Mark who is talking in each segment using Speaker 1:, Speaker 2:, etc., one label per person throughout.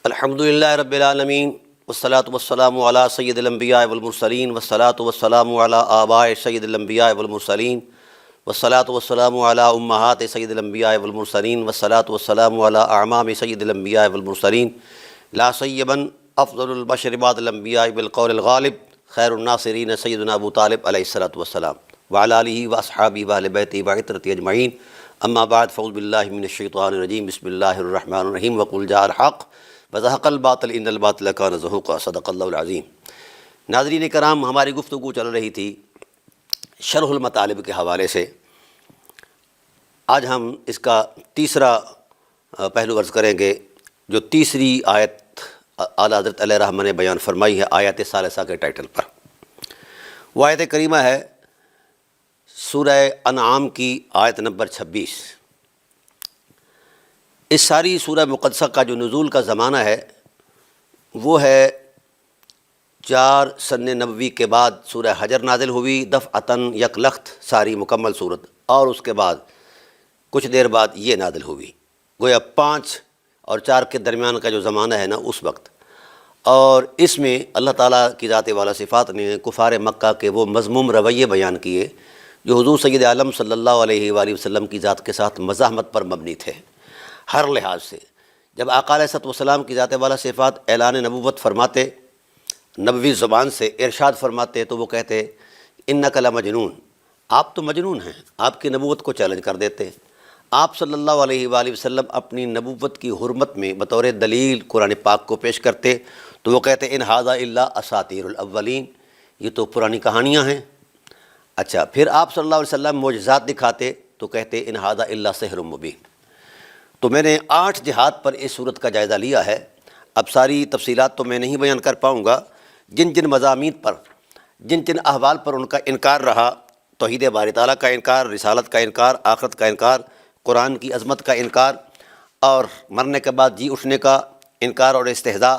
Speaker 1: الحمدللہ رب العالمین والصلاة والسلام علی سید الانبیاء والمرسلین والصلاة والسلام علی آباء سید الانبیاء والمرسلین والصلاة والسلام علی امہات سید الانبیاء والمرسلین والصلاة والسلام علی اعمام سید الانبیاء والمرسلین لا سیبا افضل البشر بعد الانبیاء بالقول الغالب خیر الناصرین سیدنا ابو طالب علیہ الصلاۃ والسلام وعلی آلہ واصحابہ واہل بیتہ وعترتہ اجمعین اما بعد فاعوذ باللہ من الشیطان الرجیم بسم اللہ الرحمن الرحیم وقل جاء الحق وزہق الباطل ان الباطل کان زہوقا صدق اللہ العظیم۔ ناظرین کرام، ہماری گفتگو چل رہی تھی شرح المطالب کے حوالے سے۔ آج ہم اس کا تیسرا پہلو عرض کریں گے، جو تیسری آیت اعلیٰ حضرت علیہ رحمہ نے بیان فرمائی ہے آیت ثالثہ کے ٹائٹل پر۔ وہ آیت کریمہ ہے سورہ انعام کی آیت نمبر 26۔ اس ساری سورہ مقدسہ کا جو نزول کا زمانہ ہے وہ ہے 4 سن نبوی کے بعد سورہ حجر نازل ہوئی دفعتاً یک لخت ساری مکمل صورت، اور اس کے بعد کچھ دیر بعد یہ نازل ہوئی، گویا 5 اور 4 کے درمیان کا جو زمانہ ہے نا اس وقت۔ اور اس میں اللہ تعالیٰ کی ذات والا صفات نے کفار مکہ کے وہ مذموم رویے بیان کیے جو حضور سید عالم صلی اللہ علیہ وآلہ وسلم کی ذات کے ساتھ مزاحمت پر مبنی تھے ہر لحاظ سے۔ جب آقا علیہ السلام کی ذات والا صفات اعلان نبوت فرماتے، نبوی زبان سے ارشاد فرماتے، تو وہ کہتے انک لمجنون، آپ تو مجنون ہیں، آپ کی نبوت کو چیلنج کر دیتے۔ آپ صلی اللہ علیہ وآلہ وسلم اپنی نبوت کی حرمت میں بطور دلیل قرآن پاک کو پیش کرتے تو وہ کہتے ان ھذا الا اساطیر الاولین، یہ تو پرانی کہانیاں ہیں۔ اچھا، پھر آپ صلی اللہ علیہ وسلم معجزات دکھاتے تو کہتے ان ھذا الا سحر مبین۔ تو میں نے 8 جہات پر اس صورت کا جائزہ لیا ہے۔ اب ساری تفصیلات تو میں نہیں بیان کر پاؤں گا۔ جن جن مضامین پر، جن جن احوال پر ان کا انکار رہا، توحید باری تعالیٰ کا انکار، رسالت کا انکار، آخرت کا انکار، قرآن کی عظمت کا انکار، اور مرنے کے بعد جی اٹھنے کا انکار اور استہزاء،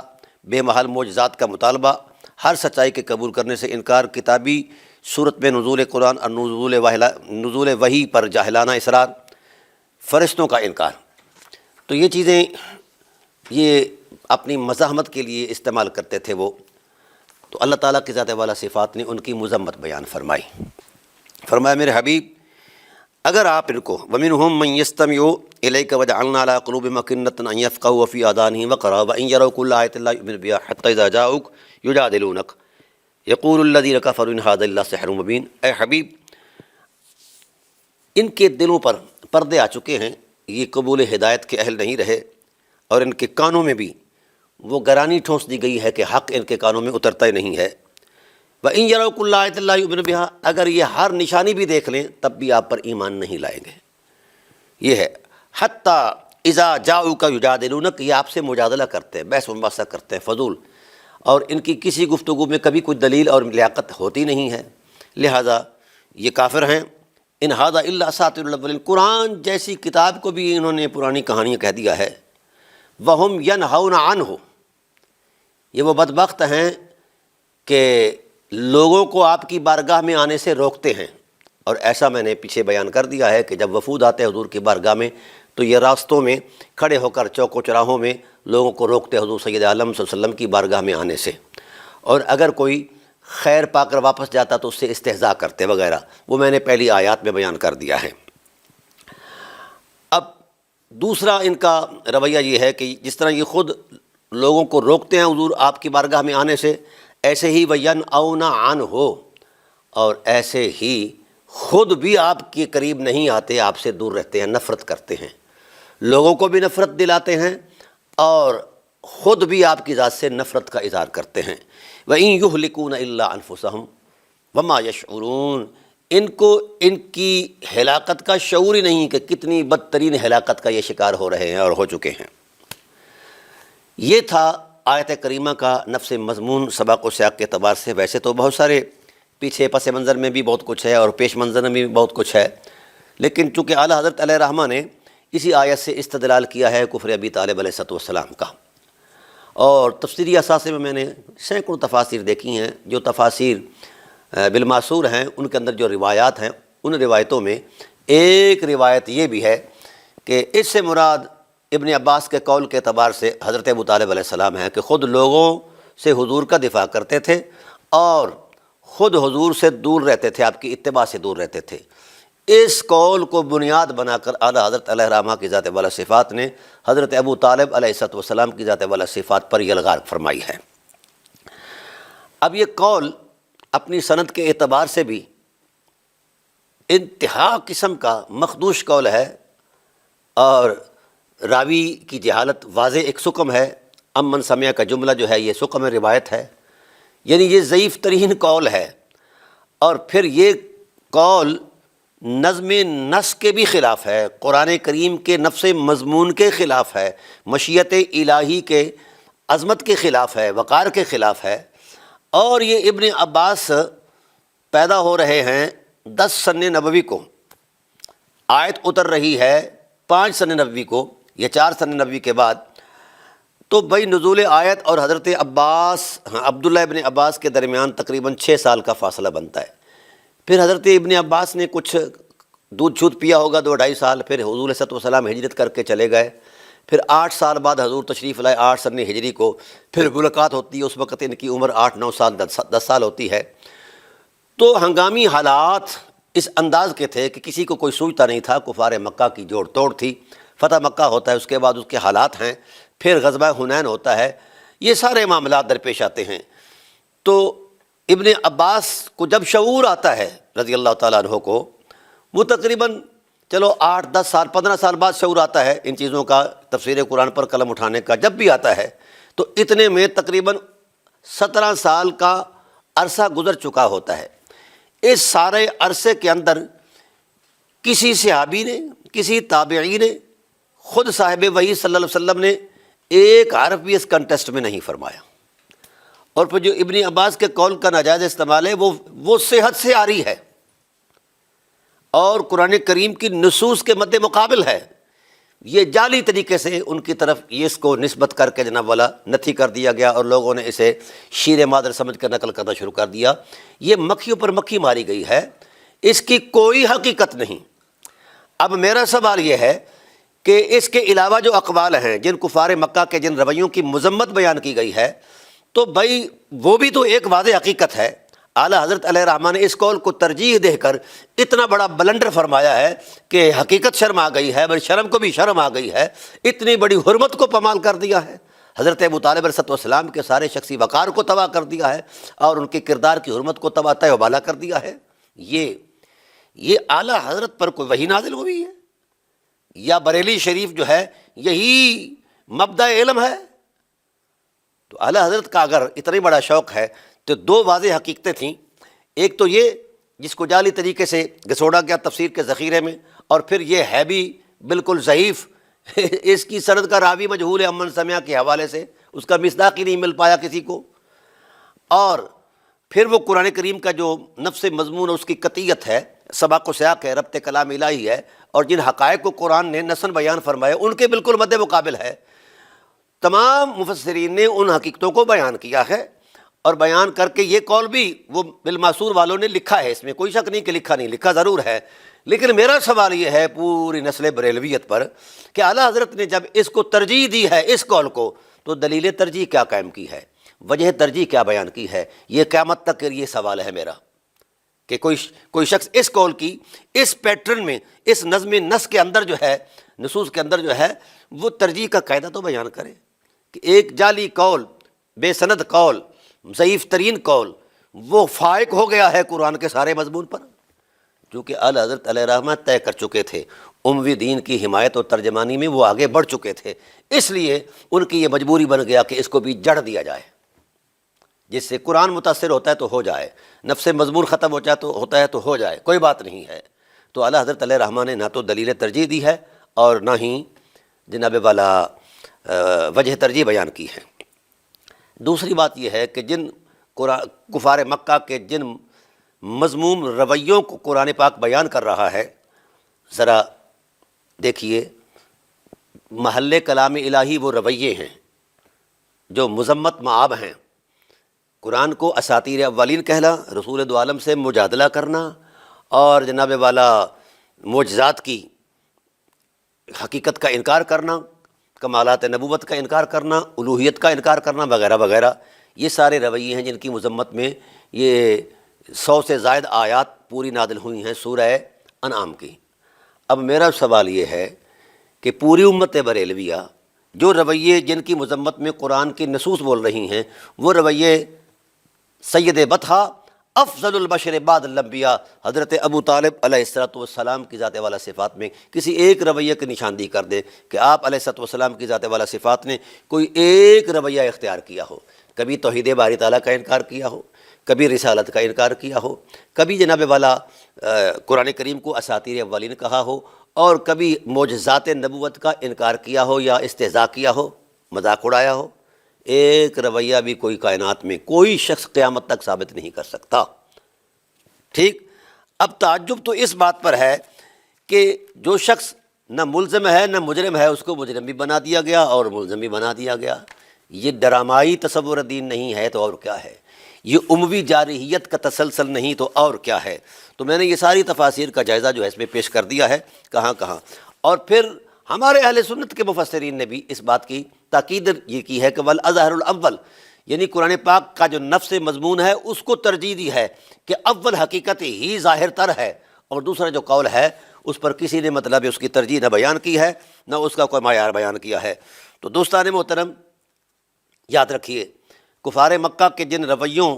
Speaker 1: بے محل معجزات کا مطالبہ، ہر سچائی کے قبول کرنے سے انکار، کتابی صورت میں نزول قرآن اور نزول وحی پر جاہلانہ اصرار، فرشتوں کا انکار، تو یہ چیزیں یہ اپنی مزاحمت کے لیے استعمال کرتے تھے وہ۔ تو اللہ تعالیٰ کی ذات والا صفات نے ان کی مذمت بیان فرمائی۔ فرمایا میرے حبیب، اگر آپ ان کو وَمِنْهُمْ مَنْ يَسْتَمِعُ إِلَيْكَ وَجَعَلْنَا عَلَىٰ قُلُوبِهِمْ أَكِنَّةً أَنْ يَفْقَهُوا وَفِي آذَانِهِمْ وَقْرًا وَإِنْ يَرَوْا كُلَّ آيَةٍ لَا يُؤْمِنُوا بِهَا حَتَّىٰ إِذَا جَاءُوكَ يُجَادِلُونَكَ يَقُولُ الَّذِينَ كَفَرُوا إِنْ هَٰذَا إِلَّا سِحْرٌ مُّبِينٌ۔ اے حبیب، ان کے دلوں پر پردے آ چکے ہیں، یہ قبول ہدایت کے اہل نہیں رہے، اور ان کے کانوں میں بھی وہ گرانی ٹھونس دی گئی ہے کہ حق ان کے کانوں میں اترتا ہی نہیں ہے۔ وَإِنْ يَرَوْا كُلَّ آيَةٍ لَا يُؤْمِنُوا بِهَا، اگر یہ ہر نشانی بھی دیکھ لیں تب بھی آپ پر ایمان نہیں لائیں گے۔ یہ ہے حتیٰ اذا جاؤک یجادلونک، یہ آپ سے مجادلہ کرتے ہیں، بحث مباحثہ کرتے ہیں، فضول، اور ان کی کسی گفتگو میں کبھی کوئی دلیل اور لیاقت ہوتی نہیں ہے، لہذا یہ کافر ہیں۔ ان ھذا الا اساطیر الاولین، قرآن جیسی کتاب کو بھی انہوں نے پرانی کہانیاں کہہ دیا ہے۔ وَهُمْ يَنْهَوْنَ عَنْهُ، یہ وہ بدبخت ہیں کہ لوگوں کو آپ کی بارگاہ میں آنے سے روکتے ہیں، اور ایسا میں نے پیچھے بیان کر دیا ہے کہ جب وفود آتے ہیں حضور کی بارگاہ میں تو یہ راستوں میں کھڑے ہو کر چوک و چراہوں میں لوگوں کو روکتے حضور سید عالم صلی اللہ علیہ وسلم کی بارگاہ میں آنے سے، اور اگر کوئی خیر پا کر واپس جاتا تو اس سے استہزاء کرتے وغیرہ، وہ میں نے پہلی آیات میں بیان کر دیا ہے۔ اب دوسرا ان کا رویہ یہ ہے کہ جس طرح یہ خود لوگوں کو روکتے ہیں حضور آپ کی بارگاہ میں آنے سے، ایسے ہی وَيَنْأَوْنَ عَنْهُ، اور ایسے ہی خود بھی آپ کے قریب نہیں آتے، آپ سے دور رہتے ہیں، نفرت کرتے ہیں، لوگوں کو بھی نفرت دلاتے ہیں اور خود بھی آپ کی ذات سے نفرت کا اظہار کرتے ہیں۔ وَإِن يُهْلِكُونَ إِلَّا أَنفُسَهُمْ وَمَا يَشْعُرُونَ، ان کو ان کی ہلاکت کا شعور ہی نہیں کہ کتنی بدترین ہلاکت کا یہ شکار ہو رہے ہیں اور ہو چکے ہیں۔ یہ تھا آیت کریمہ کا نفس مضمون سباق و سیاق کے اعتبار سے۔ ویسے تو بہت سارے پیچھے پس منظر میں بھی بہت کچھ ہے اور پیش منظر میں بھی بہت کچھ ہے، لیکن چونکہ اعلیٰ حضرت علیہ رحمہ نے اسی آیت سے استدلال کیا ہے کفر ابی طالب علیہ السلام کا، اور تفسیری اثاثے میں نے سینکڑوں تفاسیر دیکھی ہیں۔ جو تفاسیر بالماثور ہیں ان کے اندر جو روایات ہیں، ان روایتوں میں ایک روایت یہ بھی ہے کہ اس سے مراد ابن عباس کے قول کے اعتبار سے حضرت ابو طالب علیہ السلام ہیں کہ خود لوگوں سے حضور کا دفاع کرتے تھے اور خود حضور سے دور رہتے تھے، آپ کی اتباع سے دور رہتے تھے۔ اس قول کو بنیاد بنا کر اعلیٰ حضرت علیہ الرحمہ کی ذات والا صفات نے حضرت ابو طالب علیہ السلام کی ذات والا صفات پر یلغار فرمائی ہے۔ اب یہ قول اپنی سند کے اعتبار سے بھی انتہا قسم کا مخدوش قول ہے، اور راوی کی جہالت واضح ایک سقم ہے۔ امن سمع کا جملہ جو ہے یہ سقم روایت ہے، یعنی یہ ضعیف ترین قول ہے، اور پھر یہ قول نظم نص کے بھی خلاف ہے، قرآن کریم کے نفس مضمون کے خلاف ہے، مشیت الہی کے عظمت کے خلاف ہے، وقار کے خلاف ہے۔ اور یہ ابن عباس پیدا ہو رہے ہیں 10 سن نبوی کو، آیت اتر رہی ہے 5 سن نبوی کو یا 4 سن نبوی کے بعد، تو بھائی نزول آیت اور حضرت عبداللہ ابن عباس کے درمیان تقریباً 6 سال کا فاصلہ بنتا ہے۔ پھر حضرت ابن عباس نے کچھ دودھ چھوت پیا ہوگا 2-2.5 سال، پھر حضور صلی اللہ علیہ وسلم ہجرت کر کے چلے گئے، پھر 8 سال بعد حضور تشریف لائے 8 سن ہجری کو، پھر ملاقات ہوتی ہے، اس وقت ان کی عمر 8-9 سال 10 سال ہوتی ہے۔ تو ہنگامی حالات اس انداز کے تھے کہ کسی کو کوئی سوچتا نہیں تھا، کفار مکہ کی جوڑ توڑ تھی، فتح مکہ ہوتا ہے، اس کے بعد اس کے حالات ہیں، پھر غزوہ حنین ہوتا ہے، یہ سارے معاملات درپیش آتے ہیں۔ تو ابن عباس کو جب شعور آتا ہے رضی اللہ تعالیٰ عنہ کو، وہ تقریباً چلو 8-10 سال 15 سال بعد شعور آتا ہے ان چیزوں کا، تفسیر قرآن پر قلم اٹھانے کا جب بھی آتا ہے، تو اتنے میں تقریباً 17 سال کا عرصہ گزر چکا ہوتا ہے۔ اس سارے عرصے کے اندر کسی صحابی نے، کسی تابعی نے، خود صاحب وحی صلی اللہ علیہ وسلم نے ایک حرف بھی اس کنٹیسٹ میں نہیں فرمایا۔ اور پھر جو ابن عباس کے قول کا ناجائز استعمال ہے وہ صحت سے آری ہے اور قرآن کریم کی نصوص کے مد مقابل ہے۔ یہ جعلی طریقے سے ان کی طرف یہ اس کو نسبت کر کے جناب والا نتھی کر دیا گیا، اور لوگوں نے اسے شیر مادر سمجھ کر نقل کرنا شروع کر دیا۔ یہ مکھیوں پر مکھی ماری گئی ہے، اس کی کوئی حقیقت نہیں۔ اب میرا سوال یہ ہے کہ اس کے علاوہ جو اقوال ہیں، جن کفار مکہ کے جن رویوں کی مذمت بیان کی گئی ہے، تو بھائی وہ بھی تو ایک واضح حقیقت ہے۔ اعلیٰ حضرت علیہ الرحمہ نے اس قول کو ترجیح دے کر اتنا بڑا بلنڈر فرمایا ہے کہ حقیقت شرم آ گئی ہے، بل شرم کو بھی شرم آ گئی ہے، اتنی بڑی حرمت کو پامال کر دیا ہے، حضرت ابو طالب علیہ السلام کے سارے شخصی وقار کو تباہ کر دیا ہے، اور ان کے کردار کی حرمت کو تباہ تہ و بالا کر دیا ہے۔ یہ اعلیٰ حضرت پر کوئی وحی نازل ہوئی ہے یا بریلی شریف جو ہے یہی مبدأ علم ہے؟ تو اعلیٰ حضرت کا اگر اتنا بڑا شوق ہے تو 2 واضح حقیقتیں تھیں، ایک تو یہ جس کو جعلی طریقے سے گھسوڑا گیا تفسیر کے ذخیرے میں، اور پھر یہ ہے بھی بالکل ضعیف، اس کی سند کا راوی مجہول ہے امن سمع کے حوالے سے، اس کا مصداق ہی نہیں مل پایا کسی کو، اور پھر وہ قرآن کریم کا جو نفس مضمون اس کی قطعیت ہے، سباق و سیاق ہے، ربط کلام الہی ہے، اور جن حقائق کو قرآن نے نصاً بیان فرمایا ان کے بالکل مد مقابل ہے۔ تمام مفسرین نے ان حقیقتوں کو بیان کیا ہے، اور بیان کر کے یہ قول بھی وہ بالمعصور والوں نے لکھا ہے، اس میں کوئی شک نہیں کہ لکھا نہیں، لکھا ضرور ہے۔ لیکن میرا سوال یہ ہے پوری نسل بریلویت پر کہ اعلیٰ حضرت نے جب اس کو ترجیح دی ہے اس قول کو، تو دلیل ترجیح کیا قائم کی ہے، وجہ ترجیح کیا بیان کی ہے؟ یہ قیامت تک یہ سوال ہے میرا کہ کوئی شخص اس قول کی اس پیٹرن میں، اس نظم نص کے اندر جو ہے، نصوص کے اندر جو ہے، وہ ترجیح کا قاعدہ تو بیان کرے کہ ایک جعلی قول، بے سند قول، ضعیف ترین قول، وہ فائق ہو گیا ہے قرآن کے سارے مضمون پر، جو کہ اعلیٰ حضرت علیہ الرحمہ طے کر چکے تھے۔ اموی دین کی حمایت اور ترجمانی میں وہ آگے بڑھ چکے تھے، اس لیے ان کی یہ مجبوری بن گیا کہ اس کو بھی جڑ دیا جائے، جس سے قرآن متاثر ہوتا ہے تو ہو جائے، نفس مضمون ختم ہوتا ہے تو ہو جائے، کوئی بات نہیں ہے۔ تو اعلیٰ حضرت علیہ الرحمہ نے نہ تو دلیل ترجیح دی ہے اور نہ ہی جناب والا وجہ ترجیح بیان کی ہے۔ دوسری بات یہ ہے کہ جن کفار مکہ کے جن مذموم رویوں کو قرآن پاک بیان کر رہا ہے، ذرا دیکھیے، محل کلام الہی وہ رویے ہیں جو مذمت مآب ہیں۔ قرآن کو اساطیر اولین کہنا، رسول دو عالم سے مجادلہ کرنا، اور جناب والا معجزات کی حقیقت کا انکار کرنا، کمالات نبوت کا انکار کرنا، الوہیت کا انکار کرنا وغیرہ وغیرہ، یہ سارے رویے ہیں جن کی مذمت میں یہ 100 سے زائد آیات پوری نازل ہوئی ہیں سورہ انعام کی۔ اب میرا سوال یہ ہے کہ پوری امت بریلویہ جو رویے جن کی مذمت میں قرآن کی نصوص بول رہی ہیں، وہ رویے سید بطحہ افضل البشر بعد الانبیاء حضرت ابو طالب علیہ الصلوۃ والسلام کی ذات والا صفات میں کسی ایک رویے کی نشاندہی کر دے کہ آپ علیہ الصلوۃ والسلام کی ذات والا صفات نے کوئی ایک رویہ اختیار کیا ہو، کبھی توحید باری تعالیٰ کا انکار کیا ہو، کبھی رسالت کا انکار کیا ہو، کبھی جناب والا قرآن کریم کو اساطیر اولین کہا ہو، اور کبھی معجزات نبوت کا انکار کیا ہو یا استہزاء کیا ہو، مذاق اڑایا ہو۔ ایک رویہ بھی کوئی کائنات میں کوئی شخص قیامت تک ثابت نہیں کر سکتا۔ ٹھیک، اب تعجب تو اس بات پر ہے کہ جو شخص نہ ملزم ہے نہ مجرم ہے، اس کو مجرم بھی بنا دیا گیا اور ملزم بھی بنا دیا گیا۔ یہ ڈرامائی تصور دین نہیں ہے تو اور کیا ہے؟ یہ اموی جارحیت کا تسلسل نہیں تو اور کیا ہے؟ تو میں نے یہ ساری تفاسیر کا جائزہ جو ہے اس میں پیش کر دیا ہے کہاں کہاں، اور پھر ہمارے اہل سنت کے مفسرین نے بھی اس بات کی تاکید یہ کی ہے کہ والاظہر الاول، یعنی قرآن پاک کا جو نفس مضمون ہے اس کو ترجیح دی ہے کہ اول حقیقت ہی ظاہر تر ہے، اور دوسرا جو قول ہے اس پر کسی نے مطلب اس کی ترجیح نہ بیان کی ہے نہ اس کا کوئی معیار بیان کیا ہے۔ تو دوستان محترم، یاد رکھیے کفار مکہ کے جن رویوں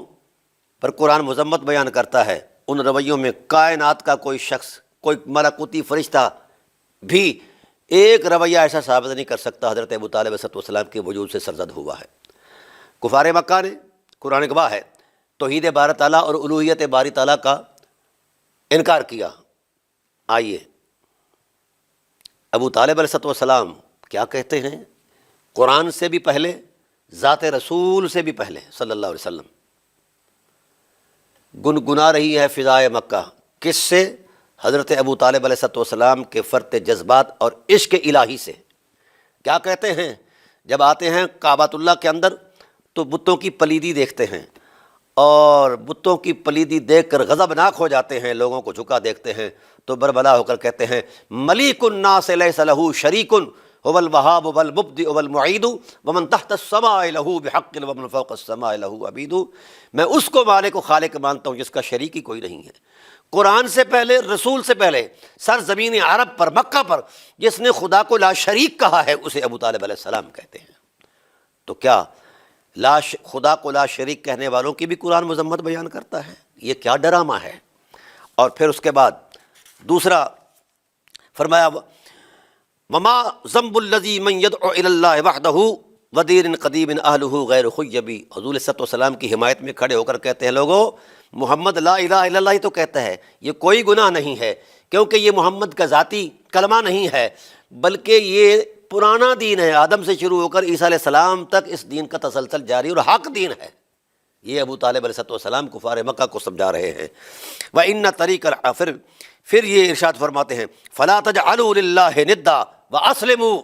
Speaker 1: پر قرآن مذمت بیان کرتا ہے، ان رویوں میں کائنات کا کوئی شخص، کوئی ملکوتی فرشتہ بھی ایک رویہ ایسا ثابت نہیں کر سکتا حضرت ابو طالب علیہ السلام کے وجود سے سرزد ہوا ہے۔ کفار مکہ نے، قرآن گواہ ہے، توحید باری تعالیٰ اور الوہیت باری تعالیٰ کا انکار کیا۔ آئیے ابو طالب علیہ السلام کیا کہتے ہیں؟ قرآن سے بھی پہلے، ذات رسول سے بھی پہلے صلی اللہ علیہ وسلم گنگنا رہی ہے فضائے مکہ، کس سے؟ حضرت ابو طالب علیہ السلام کے فرط جذبات اور عشق الہی سے۔ کیا کہتے ہیں؟ جب آتے ہیں کعبۃ اللہ کے اندر تو بتوں کی پلیدی دیکھتے ہیں، اور بتوں کی پلیدی دیکھ کر غضبناک ہو جاتے ہیں، لوگوں کو جھکا دیکھتے ہیں، تو بربلا ہو کر کہتے ہیں ملیک الناس لیس لہ شریک هو الوهاب والمبدئ والمعید ومن تحت السماء له بحق ومن فوق السماء له عبید، میں اس کو مالک و خالق مانتا ہوں جس کا شریک ہی کوئی نہیں ہے۔ قرآن سے پہلے، رسول سے پہلے، سرزمین عرب پر، مکہ پر جس نے خدا کو لا شریک کہا ہے اسے ابو طالب علیہ السلام کہتے ہیں۔ تو کیا خدا کو لا شریک کہنے والوں کی بھی قرآن مذمت بیان کرتا ہے؟ یہ کیا ڈرامہ ہے؟ اور پھر اس کے بعد دوسرا فرمایا وما ذنب الذی من یدعو الی اللہ وحدہ ودین قدیم اہلہ غیر خیبی، حضور صلی اللہ علیہ وسلم کی حمایت میں کھڑے ہو کر کہتے ہیں لوگو محمد لا الہ الا اللہ ہی تو کہتا ہے، یہ کوئی گناہ نہیں ہے، کیونکہ یہ محمد کا ذاتی کلمہ نہیں ہے، بلکہ یہ پرانا دین ہے، آدم سے شروع ہو کر عیسیٰ علیہ السلام تک اس دین کا تسلسل جاری اور حق دین ہے۔ یہ ابو طالب علیہ السلام کفار مکہ کو سمجھا رہے ہیں۔ وَإِنَّ طَرِيقَ، پھر یہ ارشاد فرماتے ہیں فَلَا تَجْعَلُوا لِلَّهِ نِدًّا وَأَسْلِمُوا،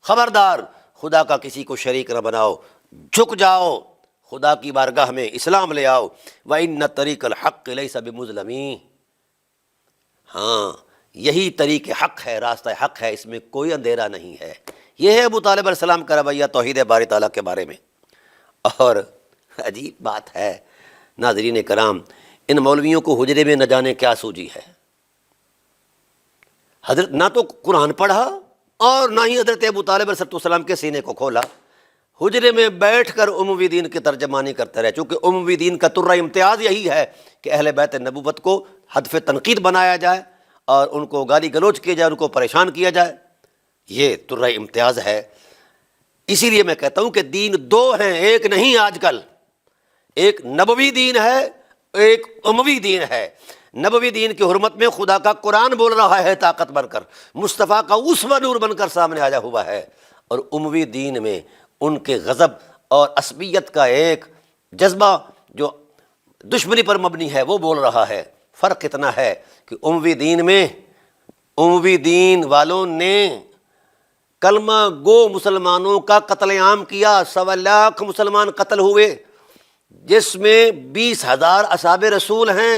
Speaker 1: خبردار خدا کا کسی کو شریک نہ بناؤ، جھک جاؤ خدا کی بارگاہ میں، اسلام لے آؤ۔ وَإِنَّ طَرِيقَ الْحَقِّ لَيْسَ بِمُظْلَمٍ، ہاں یہی طریق حق ہے، راستہ حق ہے، اس میں کوئی اندھیرا نہیں ہے۔ یہ ہے ابو طالب علیہ السلام کا رویہ توحید باری تعالیٰ کے بارے میں۔ اور عجیب بات ہے ناظرین کرام، ان مولویوں کو حجرے میں نہ جانے کیا سوجی ہے۔ حضرت نہ تو قرآن پڑھا اور نہ ہی حضرت ابو طالب علیہ السلام کے سینے کو کھولا، حجرے میں بیٹھ کر اموی دین کی ترجمانی کرتے رہے، چونکہ اموی دین کا ترہ امتیاز یہی ہے کہ اہل بیت نبوت کو ہدف تنقید بنایا جائے اور ان کو گالی گلوچ کیا جائے، ان کو پریشان کیا جائے، یہ ترہ امتیاز ہے۔ اسی لیے میں کہتا ہوں کہ دین دو ہیں، ایک نہیں آج کل، ایک نبوی دین ہے، ایک اموی دین ہے۔ نبوی دین کی حرمت میں خدا کا قرآن بول رہا ہے طاقت بن کر، مصطفیٰ کا اسوہ نور بن کر سامنے آیا ہوا ہے، اور اموی دین میں ان کے غضب اور عصبیت کا ایک جذبہ جو دشمنی پر مبنی ہے وہ بول رہا ہے۔ فرق اتنا ہے کہ اموی دین میں اموی دین والوں نے کلمہ گو مسلمانوں کا قتل عام کیا، 1.25 لاکھ مسلمان قتل ہوئے، جس میں 20,000 اصحاب رسول ہیں،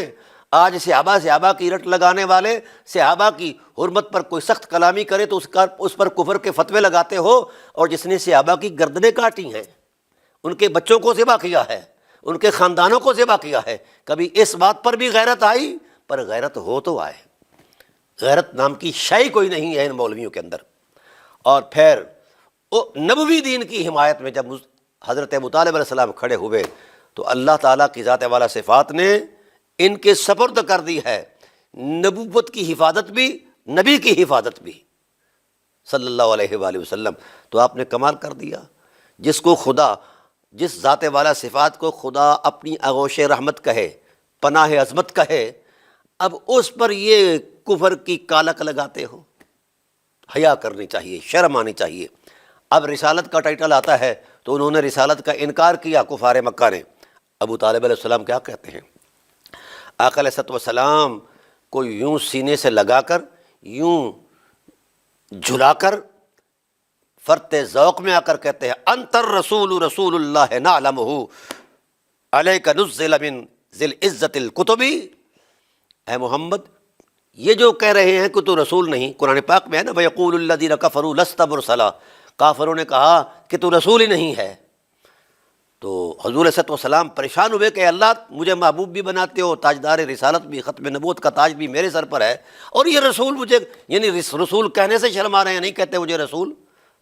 Speaker 1: آج صحابہ کی رٹ لگانے والے صحابہ کی حرمت پر کوئی سخت کلامی کرے تو اس پر کفر کے فتوے لگاتے ہو، اور جس نے صحابہ کی گردنیں کاٹی ہیں، ان کے بچوں کو ذبح کیا ہے، ان کے خاندانوں کو ذبح کیا ہے، کبھی اس بات پر بھی غیرت آئی؟ پر غیرت ہو تو آئے، غیرت نام کی شے کوئی نہیں ہے ان مولویوں کے اندر۔ اور پھر نبوی دین کی حمایت میں جب حضرت ابو طالب علیہ السلام کھڑے ہوئے تو اللہ تعالیٰ کی ذات والا صفات نے ان کے سپرد کر دی ہے نبوت کی حفاظت بھی، نبی کی حفاظت بھی صلی اللہ علیہ وآلہ وسلم۔ تو آپ نے کمال کر دیا، جس کو خدا، جس ذات والا صفات کو خدا اپنی آغوش رحمت کہے، پناہ عظمت کہے، اب اس پر یہ کفر کی کالک لگاتے ہو۔ حیا کرنی چاہیے، شرم آنی چاہیے۔ اب رسالت کا ٹائٹل آتا ہے تو انہوں نے رسالت کا انکار کیا کفار مکہ نے۔ ابو طالب علیہ السلام کیا کہتے ہیں؟ آقا علیہ السلام کو یوں سینے سے لگا کر، یوں جھلا کر، فرط ذوق میں آ کر کہتے ہیں انت الرسول رسول اللہ نعلمہ علیک نزل من ذی العزت الکتبی۔ اے محمد، یہ جو کہہ رہے ہیں کہ تو رسول نہیں، قرآن پاک میں ہے نا وَيَقُولُ الَّذِينَ كَفَرُوا لَسْتَ مُرْسَلًا، کافروں نے کہا کہ تو رسول ہی نہیں ہے۔ تو حضور صلی اللہ علیہ وسلم پریشان ہوئے کہ اللہ مجھے محبوب بھی بناتے ہو، تاجدار رسالت بھی، ختم نبوت کا تاج بھی میرے سر پر ہے، اور یہ رسول مجھے، یعنی رسول کہنے سے شرما رہے ہیں، نہیں کہتے مجھے رسول۔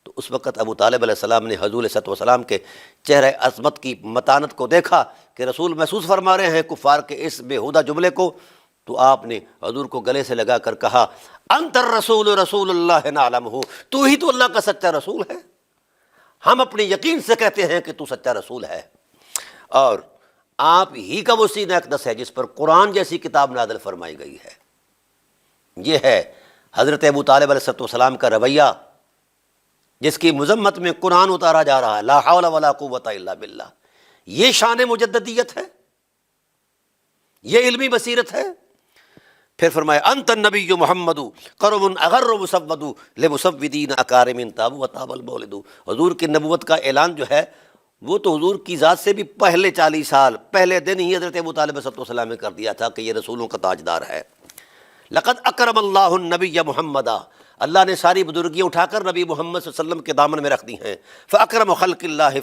Speaker 1: تو اس وقت ابو طالب علیہ السلام نے حضور صلی اللہ علیہ وسلم کے چہرہ عظمت کی متانت کو دیکھا کہ رسول محسوس فرما رہے ہیں کفار کے اس بےہودہ جملے کو، تو آپ نے حضور کو گلے سے لگا کر کہا انت الرسول رسول اللہ نعلمہ، تو ہی تو اللہ کا سچا رسول ہے، ہم اپنے یقین سے کہتے ہیں کہ تو سچا رسول ہے، اور آپ ہی کا وہ سینہ اقدس ہے جس پر قرآن جیسی کتاب نازل فرمائی گئی ہے۔ یہ ہے حضرت ابو طالب علیہ السلام کا رویہ، جس کی مذمت میں قرآن اتارا جا رہا ہے، لا حول ولا قوت الا باللہ۔ یہ شان مجددیت ہے، یہ علمی بصیرت ہے۔ پھر فرمایا انت النبی محمد قرب اغر مسود لمسودین اکارم تاب و تاب المولد۔ حضور کی نبوت کا اعلان جو ہے وہ تو حضور کی ذات سے بھی پہلے 40 سال پہلے دن ہی حضرت ابو طالب صلی اللہ علیہ وسلم نے کر دیا تھا کہ یہ رسولوں کا تاجدار ہے۔ لقد اکرم اللہ النبی محمدا، اللہ نے ساری بزرگیاں اٹھا کر نبی محمد صلی اللہ علیہ وسلم کے دامن میں رکھ دی ہیں۔ فاکرم خلق اللہ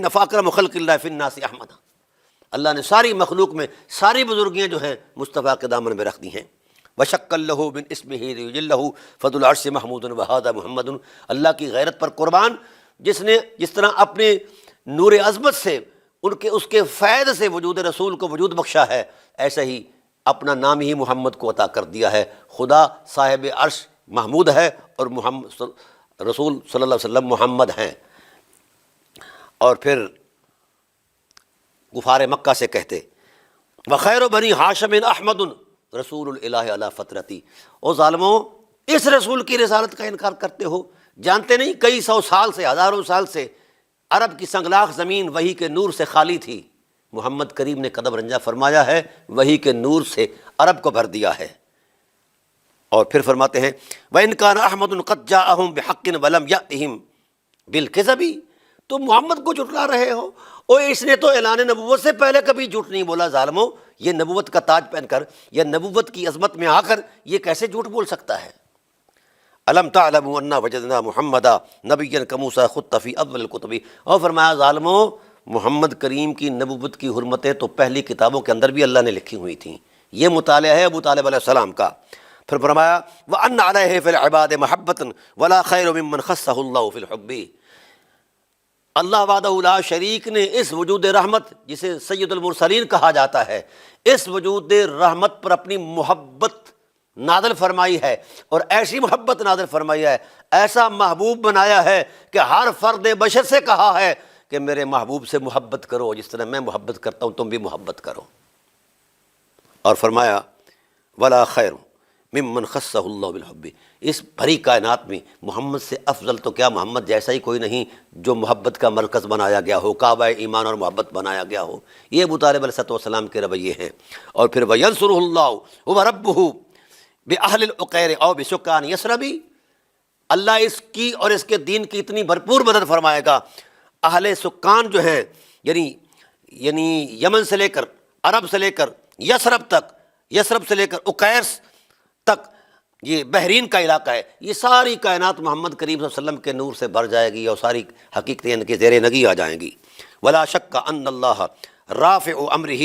Speaker 1: فاکرم خلق اللہ فی الناس احمد، اللہ نے ساری مخلوق میں ساری بزرگیاں جو ہیں مصطفیٰ کے دامن میں رکھ دی ہیں۔ وشق لہ من اسمہ لیجلہ فذو العرش محمود وہذا محمد، اللہ کی غیرت پر قربان، جس طرح اپنے نور عظمت سے اس کے فیض سے وجود رسول کو وجود بخشا ہے، ایسے ہی اپنا نام ہی محمد کو عطا کر دیا ہے۔ خدا صاحب عرش محمود ہے اور محمد رسول صلی اللہ علیہ وسلم محمد ہیں۔ اور پھر کفار مکہ سے کہتے وخیر بنی ہاشم احمد رسول الہ علی فطرتی، او ظالموں اس رسول کی رسالت کا انکار کرتے ہو، جانتے نہیں کئی سو سال سے، ہزاروں سال سے عرب کی سنگلاخ زمین وحی کے نور سے خالی تھی، محمد کریم نے قدم رنجہ فرمایا ہے، وحی کے نور سے عرب کو بھر دیا ہے۔ اور پھر فرماتے ہیں وَإِنْ كَانَ أَحْمَدٌ قَدْ جَاءَهُمْ بِحَقٍّ وَلَمْ يَأْتِهِمْ بِالْكِذَبِ، تو محمد کو جھٹلا رہے ہو، اور اس نے تو اعلان نبوت سے پہلے کبھی جھوٹ نہیں بولا۔ ظالموں، یہ نبوت کا تاج پہن کر یا نبوت کی عظمت میں آ کر یہ کیسے جھوٹ بول سکتا ہے؟ الم تعلموا انا وجدنا محمدا نبیا کموسیٰ خط فی اول الکتب، اور فرمایا ظالموں محمد کریم کی نبوت کی حرمتیں تو پہلی کتابوں کے اندر بھی اللہ نے لکھی ہوئی تھیں۔ یہ مطالعہ ہے ابو طالب علیہ السلام کا۔ پھر فرمایا وَأَنَّ عَلَيْهِ فِي الْعِبَادِ مَحَبَّةً وَلَا خَيْرُ مِمَّنْ خَصَّهُ اللَّهُ فِي الْحُبِّ، اللہ وحدہ لا شریک نے اس وجود رحمت جسے سید المرسلین کہا جاتا ہے، اس وجود رحمت پر اپنی محبت نازل فرمائی ہے، اور ایسی محبت نازل فرمائی ہے، ایسا محبوب بنایا ہے کہ ہر فرد بشر سے کہا ہے کہ میرے محبوب سے محبت کرو، جس طرح میں محبت کرتا ہوں تم بھی محبت کرو۔ اور فرمایا ولا خیر ممن خصہ اللہ بالحب، اس بھری کائنات میں محمد سے افضل تو کیا محمد جیسا ہی کوئی نہیں جو محبت کا مرکز بنایا گیا ہو، کعبہ ایمان اور محبت بنایا گیا ہو۔ یہ ابو طالب علیہ السلام کے رویے ہیں۔ اور پھر وینصرہ اللہ وربہ بأہل العقیر او بسکان یثرب، اللہ اس کی اور اس کے دین کی اتنی بھرپور مدد فرمائے گا، اہل سکان جو ہیں یعنی یمن سے لے کر، عرب سے لے کر یثرب تک، یثرب سے لے کر اکیرس تک، یہ بحرین کا علاقہ ہے، یہ ساری کائنات محمد کریم صلی اللہ علیہ وسلم کے نور سے بھر جائے گی اور ساری حقیقتیں ان کے زیر نگی آ جائیں گی۔ ولا شک ان اللہ رافع امرہ،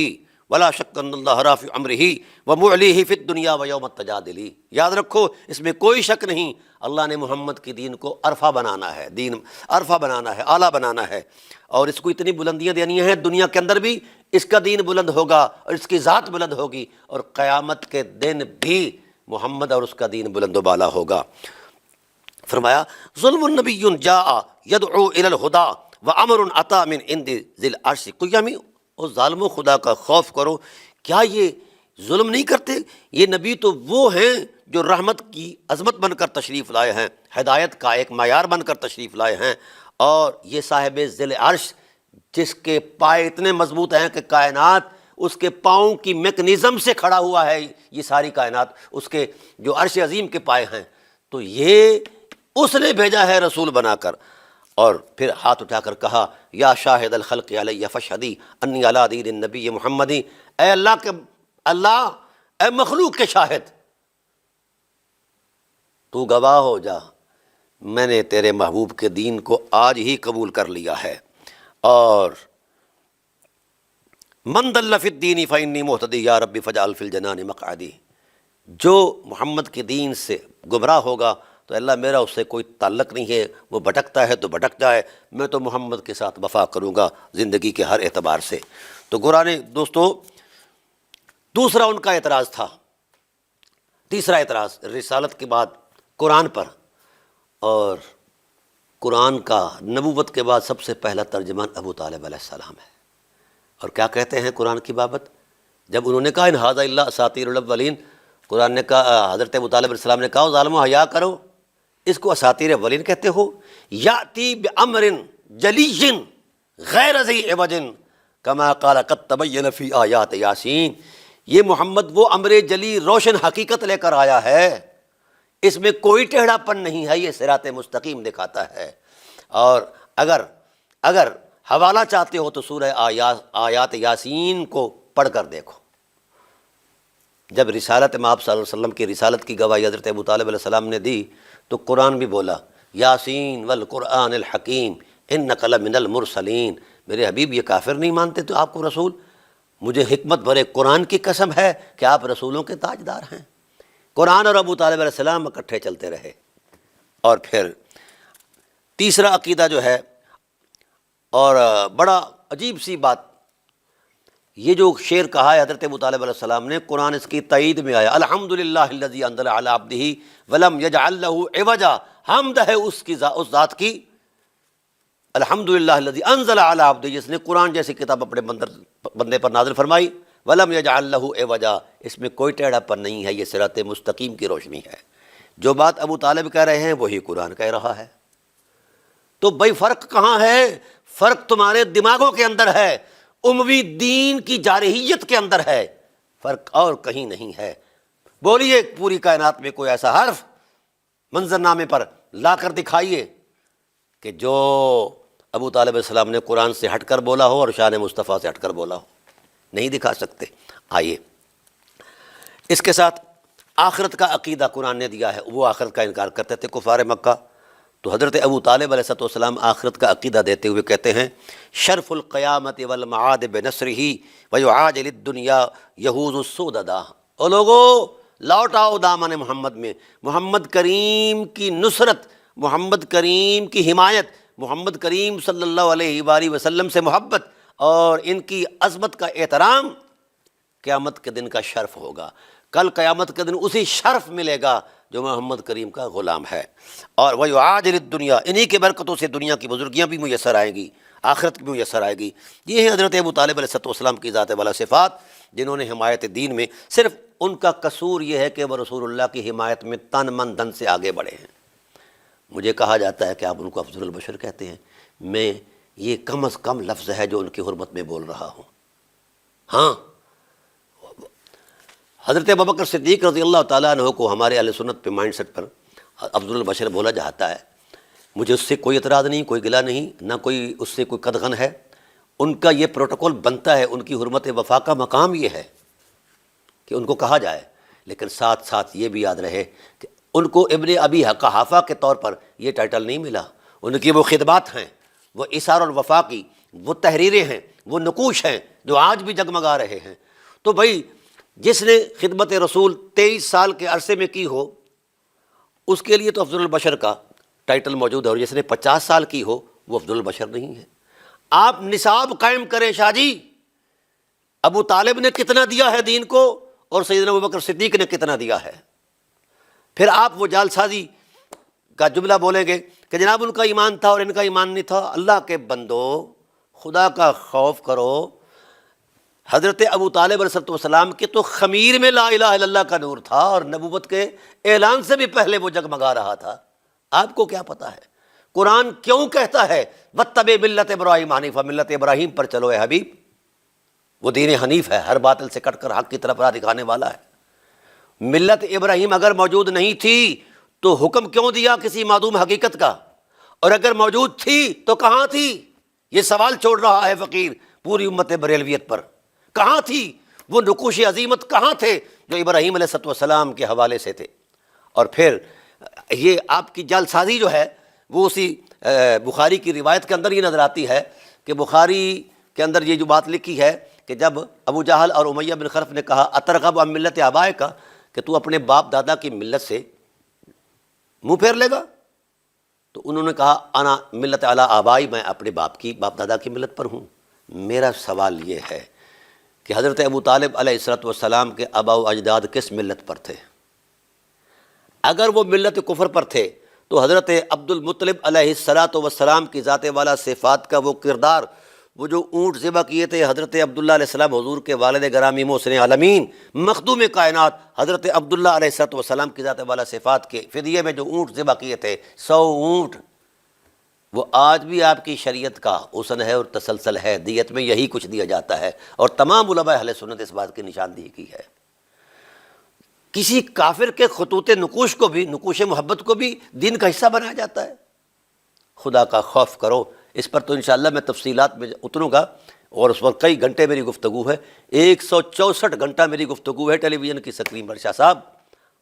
Speaker 1: ولا شک ان اللہ رافع امرہ ومعلیہ فی الدنیا ویوم التجادل۔ یاد رکھو اس میں کوئی شک نہیں، اللہ نے محمد کی دین کو عرفہ بنانا ہے، دین عرفہ بنانا ہے، اعلیٰ بنانا ہے، اور اس کو اتنی بلندیاں دینی ہیں، دنیا کے اندر بھی اس کا دین بلند ہوگا اور اس کی ذات بلند ہوگی، اور قیامت کے دن بھی محمد اور اس کا دین بلند و بالا ہوگا۔ فرمایا ظلم النبی جاء یدعو الی الہدی وامر اتی من عند ذی العرش قیمی۔ اور ظالمو خدا کا خوف کرو، کیا یہ ظلم نہیں کرتے؟ یہ نبی تو وہ ہیں جو رحمت کی عظمت بن کر تشریف لائے ہیں، ہدایت کا ایک معیار بن کر تشریف لائے ہیں، اور یہ صاحب ذیل عرش جس کے پائے اتنے مضبوط ہیں کہ کائنات اس کے پاؤں کی میکنزم سے کھڑا ہوا ہے، یہ ساری کائنات اس کے جو عرش عظیم کے پائے ہیں، تو یہ اس نے بھیجا ہے رسول بنا کر۔ اور پھر ہاتھ اٹھا کر کہا یا شاہد الخلق علی فاشہدی انی علی دین النبی محمدی، اے اللہ اے مخلوق کے شاہد، تو گواہ ہو جا، میں نے تیرے محبوب کے دین کو آج ہی قبول کر لیا ہے، اور من دل فی الدین فانی مہتدی یا رب فاجعل فی الجنان مقعدی، جو محمد کے دین سے گمراہ ہوگا تو اللہ میرا اس سے کوئی تعلق نہیں ہے، وہ بھٹکتا ہے تو بھٹک جائے، میں تو محمد کے ساتھ وفا کروں گا زندگی کے ہر اعتبار سے۔ تو قرآن دوستو دوسرا ان کا اعتراض تھا، تیسرا اعتراض رسالت کے بعد قرآن پر، اور قرآن کا نبوت کے بعد سب سے پہلا ترجمان ابو طالب علیہ السلام ہے۔ اور کیا کہتے ہیں قرآن کی بابت؟ جب انہوں نے کہا ان ھذا الا اساطیر الاولین، قرآن نے کہا، حضرت ابو طالب علیہ السلام نے کہا ظالمو حیا کرو، اس کو اساطیر اولین کہتے ہو؟ یاتی بامر جلی غیر ذی عوج کما قال قد تبین فی آیات یاسین، یہ محمد وہ امر جلی روشن حقیقت لے کر آیا ہے، اس میں کوئی ٹیڑھا پن نہیں ہے، یہ صراط مستقیم دکھاتا ہے۔ اور اگر حوالہ چاہتے ہو تو سورہ آیات یاسین کو پڑھ کر دیکھو۔ جب رسالت میں آپ صلی اللہ علیہ وسلم کی رسالت کی گواہی حضرت ابو طالب علیہ السلام نے دی تو قرآن بھی بولا یاسین والقرآن الحکیم انک لمن المرسلین، میرے حبیب یہ کافر نہیں مانتے تو آپ کو رسول؟ مجھے حکمت بھرے قرآن کی قسم ہے کہ آپ رسولوں کے تاجدار ہیں۔ قرآن اور ابو طالب علیہ السلام اکٹھے چلتے رہے۔ اور پھر تیسرا عقیدہ جو ہے، اور بڑا عجیب سی بات، یہ جو شعر کہا ہے حضرت ابو طالب علیہ السلام نے، قرآن اس کی تائید میں آیا، الحمدللہ الذی انزل علی عبدہ ولم یجعل لہ عوجا، حمد ہے اس ذات کی، الحمدللہ الذی انزل علی عبدہ، جس نے قرآن جیسی کتاب اپنے بندے پر نازل فرمائی، ولم یجعل لہ عوجا، اس میں کوئی ٹیڑھا پن نہیں ہے، یہ صراط مستقیم کی روشنی ہے۔ جو بات ابو طالب کہہ رہے ہیں وہی قرآن کہہ رہا ہے۔ تو بھائی فرق کہاں ہے؟ فرق تمہارے دماغوں کے اندر ہے، اموی دین کی جارحیت کے اندر ہے، فرق اور کہیں نہیں ہے۔ بولیے پوری کائنات میں کوئی ایسا حرف منظرنامے پر لا کر دکھائیے کہ جو ابو طالب علیہ السلام نے قرآن سے ہٹ کر بولا ہو اور شان مصطفیٰ سے ہٹ کر بولا ہو، نہیں دکھا سکتے۔ آئیے اس کے ساتھ آخرت کا عقیدہ قرآن نے دیا ہے، وہ آخرت کا انکار کرتے تھے کفار مکہ، تو حضرت ابو طالب علیہ السلام آخرت کا عقیدہ دیتے ہوئے کہتے ہیں شرف القیامت والمعاد بنصرہ ویعاجل الدنیا یہوز السوددا، او لوگو لوٹ آؤ دامن محمد میں، محمد کریم کی نصرت، محمد کریم کی حمایت، محمد کریم صلی اللہ علیہ وآلہ وسلم سے محبت اور ان کی عظمت کا احترام قیامت کے دن کا شرف ہوگا۔ کل قیامت کے دن اسی شرف ملے گا جو محمد کریم کا غلام ہے، اور وَيُعَاجِلِ الدُّنْيَا، انہی کے برکتوں سے دنیا کی بزرگیاں بھی میسر آئیں گی، آخرت بھی میسر آئے گی۔ یہ ہیں حضرت ابو طالب علیہ السلام کی ذات والا صفات، جنہوں نے حمایت دین میں، صرف ان کا قصور یہ ہے کہ وہ رسول اللہ کی حمایت میں تن من دھن سے آگے بڑھے ہیں۔ مجھے کہا جاتا ہے کہ آپ ان کو افضل البشر کہتے ہیں، میں یہ کم از کم لفظ ہے جو ان کی حرمت میں بول رہا ہوں۔ ہاں، حضرت ابوبکر صدیق رضی اللہ تعالیٰ عنہ کو ہمارے اہل سنت پہ مائنڈ سیٹ پر افضل البشر بولا جاتا ہے، مجھے اس سے کوئی اعتراض نہیں، کوئی گلہ نہیں، نہ کوئی اس سے کوئی قدغن ہے۔ ان کا یہ پروٹوکول بنتا ہے، ان کی حرمت وفا کا مقام یہ ہے کہ ان کو کہا جائے، لیکن ساتھ ساتھ یہ بھی یاد رہے کہ ان کو ابن ابی قحافہ کے طور پر یہ ٹائٹل نہیں ملا۔ ان کی وہ خدمات ہیں، وہ اثار الوفا کی وہ تحریریں ہیں، وہ نقوش ہیں جو آج بھی جگمگا رہے ہیں۔ تو بھائی جس نے خدمت رسول 23 سال کے عرصے میں کی ہو اس کے لیے تو افضل البشر کا ٹائٹل موجود ہے، اور جس نے 50 سال کی ہو وہ افضل البشر نہیں ہے۔ آپ نصاب قائم کریں شاہ جی، ابو طالب نے کتنا دیا ہے دین کو اور سیدنا ابوبکر صدیق نے کتنا دیا ہے، پھر آپ وہ جعل سازی کا جملہ بولیں گے کہ جناب ان کا ایمان تھا اور ان کا ایمان نہیں تھا۔ اللہ کے بندو، خدا کا خوف کرو۔ حضرت ابو طالب علیہ السلام کے تو خمیر میں لا الہ الا اللہ کا نور تھا، اور نبوت کے اعلان سے بھی پہلے وہ جگمگا رہا تھا۔ آپ کو کیا پتا ہے؟ قرآن کیوں کہتا ہے وَاتَّبِعْ مِلَّةَ ابراہیم حنیفا، ملت ابراہیم پر چلو اے حبیب، وہ دین حنیف ہے، ہر باطل سے کٹ کر حق کی طرف راہ دکھانے والا ہے۔ ملت ابراہیم اگر موجود نہیں تھی تو حکم کیوں دیا کسی معدوم حقیقت کا، اور اگر موجود تھی تو کہاں تھی؟ یہ سوال چھوڑ رہا ہے فقیر پوری امت بریلویت پر، کہاں تھی وہ نقوش عظیمت، کہاں تھے جو ابراہیم علیہ السلام کے حوالے سے تھے؟ اور پھر یہ آپ کی جعل سازی جو ہے وہ اسی بخاری کی روایت کے اندر ہی نظر آتی ہے کہ بخاری کے اندر یہ جو بات لکھی ہے کہ جب ابو جہل اور امیہ بن خلف نے کہا اترغب عن ملت آبائے کا، کہ تو اپنے باپ دادا کی ملت سے منہ پھیر لے گا، تو انہوں نے کہا انا ملت علی آبائی، میں اپنے باپ دادا کی ملت پر ہوں۔ میرا سوال یہ ہے کہ حضرت ابو طالب علیہ السلام کے آباء و اجداد کس ملت پر تھے؟ اگر وہ ملت کفر پر تھے تو حضرت عبد المطلب علیہ السلام کی ذات والا صفات کا وہ کردار، وہ جو اونٹ ذبح کیے تھے حضرت عبداللہ علیہ السلام حضور کے والد گرامی محسن عالمین مخدوم کائنات حضرت عبداللہ علیہ السلام کی ذات والا صفات کے فدیے میں جو اونٹ ذبح کیے تھے 100 اونٹ، وہ آج بھی آپ کی شریعت کا حسن ہے اور تسلسل ہے، دیت میں یہی کچھ دیا جاتا ہے، اور تمام علماء اہل سنت اس بات کی نشاندہی کی ہے۔ کسی کافر کے خطوط نقوش کو بھی، نقوش محبت کو بھی دین کا حصہ بنایا جاتا ہے۔ خدا کا خوف کرو۔ اس پر تو انشاءاللہ میں تفصیلات میں اتروں گا، اور اس وقت کئی گھنٹے میری گفتگو ہے، 164 گھنٹہ میری گفتگو ہے ٹیلی ویژن کی سکرین پر۔ شاہ صاحب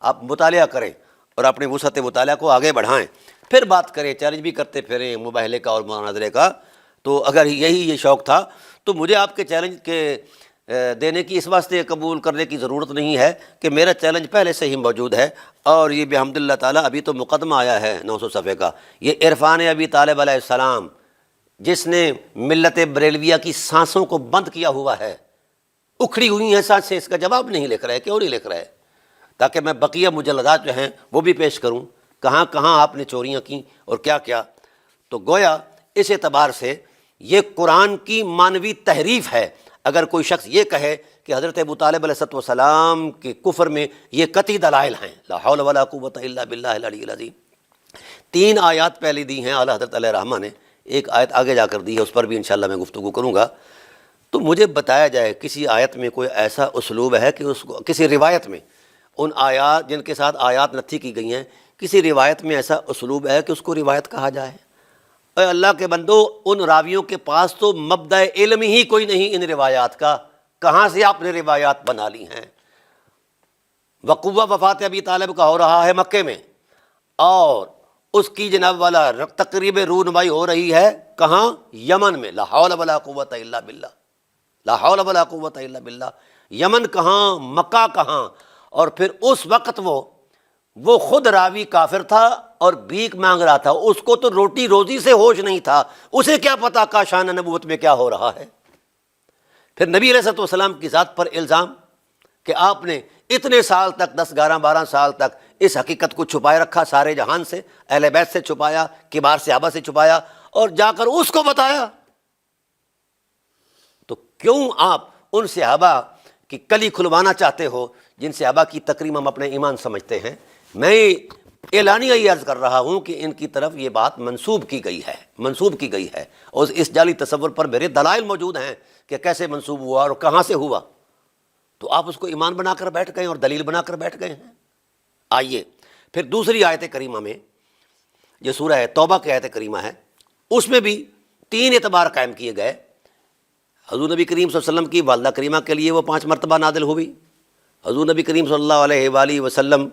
Speaker 1: آپ مطالعہ کریں اور اپنے وسعت مطالعہ کو آگے بڑھائیں، پھر بات کریں، چیلنج بھی کرتے پھریں مباہلے کا اور مناظرے کا۔ تو اگر یہی یہ شوق تھا تو مجھے آپ کے چیلنج کے دینے کی اس واسطے قبول کرنے کی ضرورت نہیں ہے کہ میرا چیلنج پہلے سے ہی موجود ہے، اور یہ بحمد اللہ تعالیٰ ابھی تو مقدمہ آیا ہے 900 صفحے کا، یہ عرفان ابی طالب علیہ السلام جس نے ملت بریلویہ کی سانسوں کو بند کیا ہوا ہے، اکھڑی ہوئی ہیں سانسیں، اس کا جواب نہیں لکھ رہے، کیوں نہیں لکھ رہے؟ تاکہ میں بقیہ مجلدات جو ہیں وہ بھی پیش کروں، کہاں کہاں آپ نے چوریاں کیں اور کیا کیا۔ تو گویا اس اعتبار سے یہ قرآن کی مانوی تحریف ہے اگر کوئی شخص یہ کہے کہ حضرت ابو طالب علیہ السلام کے کفر میں یہ قطعی دلائل ہیں، لا حول ولا قوت الا باللہ العلی العظیم۔ 3 آیات پہلے دی ہیں اعلیٰ حضرت علیہ رحمہ نے، ایک آیت آگے جا کر دی ہے، اس پر بھی انشاءاللہ میں گفتگو کروں گا۔ تو مجھے بتایا جائے کسی آیت میں کوئی ایسا اسلوب ہے کہ اس کو کسی روایت میں ان آیات جن کے ساتھ آیات نتھی کی گئی ہیں، کسی روایت میں ایسا اسلوب ہے کہ اس کو روایت کہا جائے؟ اے اللہ کے بندو، ان راویوں کے پاس تو مبدأ علم ہی کوئی نہیں ان روایات کا، کہاں سے آپ نے روایات بنا لی ہیں؟ وقوع وفات ابی طالب کا ہو رہا ہے مکے میں، اور اس کی جناب والا تقریب رونمائی ہو رہی ہے کہاں؟ یمن میں۔ لا حول ولا قوت الا باللہ، لا حول ولا قوت الا باللہ۔ یمن کہاں، مکہ کہاں؟ اور پھر اس وقت وہ خود راوی کافر تھا اور بھیک مانگ رہا تھا، اس کو تو روٹی روزی سے ہوش نہیں تھا، اسے کیا پتا کا شان نبوت میں کیا ہو رہا ہے؟ پھر نبی علیہ السلام کی ذات پر الزام کہ آپ نے اتنے سال تک 10 11 12 سال تک اس حقیقت کو چھپائے رکھا، سارے جہان سے، اہل بیت سے چھپایا، کبار صحابہ سے چھپایا، اور جا کر اس کو بتایا۔ تو کیوں آپ ان صحابہ کی کلی کھلوانا چاہتے ہو جن صحابہ کی تکریم ہم اپنے ایمان سمجھتے ہیں؟ میں اعلانیہ یہ عرض کر رہا ہوں کہ ان کی طرف یہ بات منسوب کی گئی ہے، اور اس جعلی تصور پر میرے دلائل موجود ہیں کہ کیسے منسوب ہوا اور کہاں سے ہوا۔ تو آپ اس کو ایمان بنا کر بیٹھ گئے اور دلیل بنا کر بیٹھ گئے ہیں۔ آئیے پھر دوسری آیت کریمہ میں، جو سورہ توبہ کی آیت کریمہ ہے، اس میں بھی 3 اعتبار قائم کیے گئے۔ حضور نبی کریم صلی اللہ علیہ وسلم کی والدہ کریمہ کے لیے وہ 5 مرتبہ نازل ہوئی، حضور نبی کریم صلی اللہ علیہ وآلہ وسلم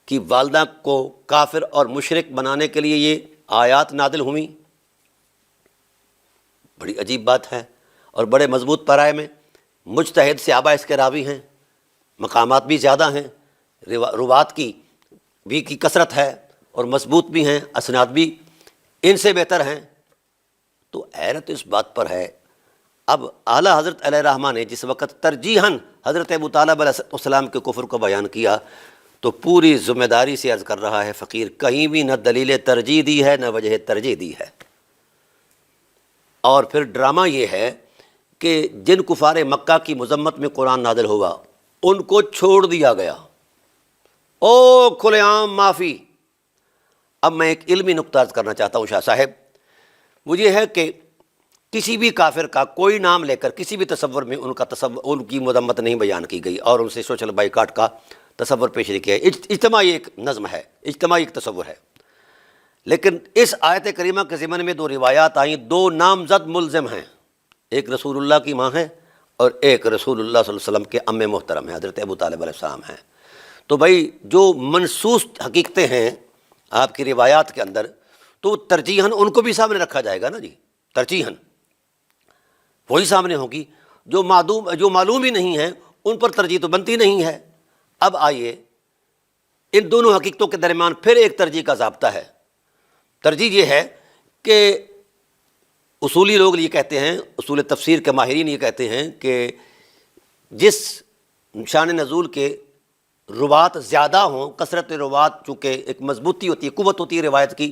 Speaker 1: کی والدہ کو کافر اور مشرک بنانے کے لیے یہ آیات نازل ہوئیں. بڑی عجیب بات ہے. اور بڑے مضبوط پرائے میں مجتہد صحابہ اس کے راوی ہیں، مقامات بھی زیادہ ہیں، روات کی کثرت ہے، اور مضبوط بھی ہیں، اسناد بھی ان سے بہتر ہیں. تو حیرت اس بات پر ہے، اب اعلیٰ حضرت علیہ الرحمٰ نے جس وقت ترجیحاً حضرت ابو طالب علیہ السلام کے کفر کو بیان کیا تو پوری ذمہ داری سے عرض کر رہا ہے فقیر، کہیں بھی نہ دلیل ترجیح دی ہے نہ وجہ ترجیح دی ہے. اور پھر ڈرامہ یہ ہے کہ جن کفار مکہ کی مذمت میں قرآن نازل ہوا ان کو چھوڑ دیا گیا. او کھلے عام معافی. اب میں ایک علمی نقطہ عرض کرنا چاہتا ہوں شاہ صاحب، وہ یہ ہے کہ کسی بھی کافر کا کوئی نام لے کر کسی بھی تصور میں ان کی مذمت نہیں بیان کی گئی اور ان سے سوشل بائیکاٹ کا تصور پیش نہیں کیا. اجتماعی ایک نظم ہے، اجتماعی ایک تصور ہے. لیکن اس آیت کریمہ کے ضمن میں دو روایات آئیں، دو نامزد ملزم ہیں، ایک رسول اللہ کی ماں ہے اور ایک رسول اللہ صلی اللہ علیہ وسلم کے ام محترم ہیں، حضرت ابو طالب علیہ السلام ہیں. تو بھائی جو منصوص حقیقتیں ہیں آپ کی روایات کے اندر، تو ترجیحاً ان کو بھی سامنے رکھا جائے گا نا جی، ترجیحاً وہی سامنے ہوگی. جو معلوم ہی نہیں ہیں ان پر ترجیح تو بنتی نہیں ہے. اب آئیے ان دونوں حقیقتوں کے درمیان پھر ایک ترجیح کا ضابطہ ہے. ترجیح یہ ہے کہ اصولی لوگ یہ کہتے ہیں، اصول تفسیر کے ماہرین یہ کہتے ہیں کہ جس شان نزول کے روات زیادہ ہوں، کثرت روات چونکہ ایک مضبوطی ہوتی ہے، قوت ہوتی ہے روایت کی،